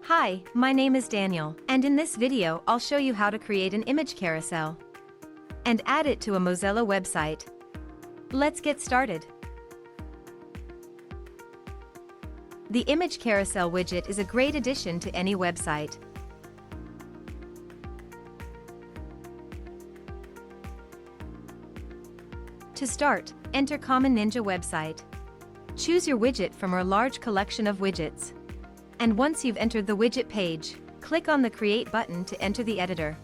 Hi, my name is Daniel, and in this video I'll show you how to create an image carousel and add it to a Mozello website. Let's get started. The Image Carousel widget is a great addition to any website. To start, enter Common Ninja website. Choose your widget from our large collection of widgets. And once you've entered the widget page, click on the Create button to enter the editor.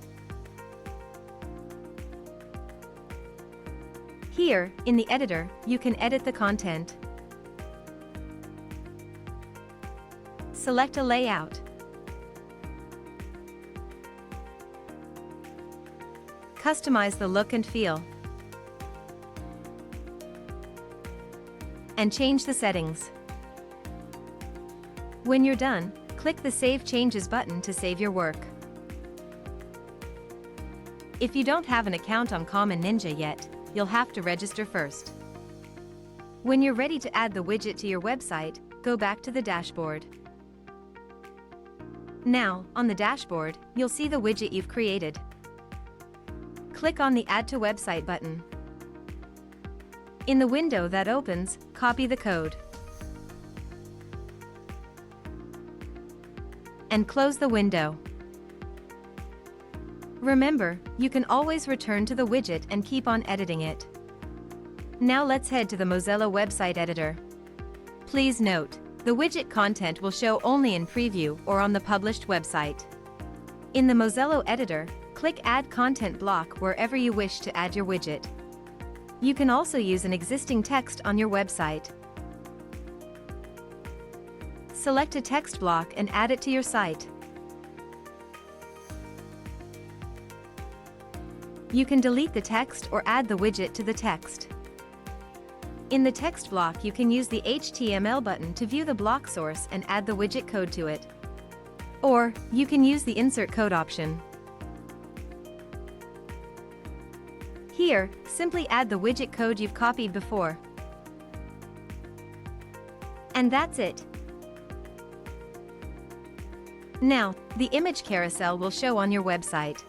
Here, in the editor, you can edit the content. Select a layout. Customize the look and feel. And change the settings. When you're done, click the Save Changes button to save your work. If you don't have an account on Common Ninja yet, you'll have to register first. When you're ready to add the widget to your website, go back to the dashboard. Now, on the dashboard, you'll see the widget you've created. Click on the Add to Website button. In the window that opens, copy the code. And close the window. Remember, you can always return to the widget and keep on editing it. Now let's head to the Mozello website editor. Please note, the widget content will show only in preview or on the published website. In the Mozello editor, click Add Content block wherever you wish to add your widget. You can also use an existing text on your website. Select a text block and add it to your site. You can delete the text or add the widget to the text. In the text block, you can use the HTML button to view the block source and add the widget code to it. Or, you can use the Insert Code option. Here, simply add the widget code you've copied before. And that's it. Now, the image carousel will show on your website.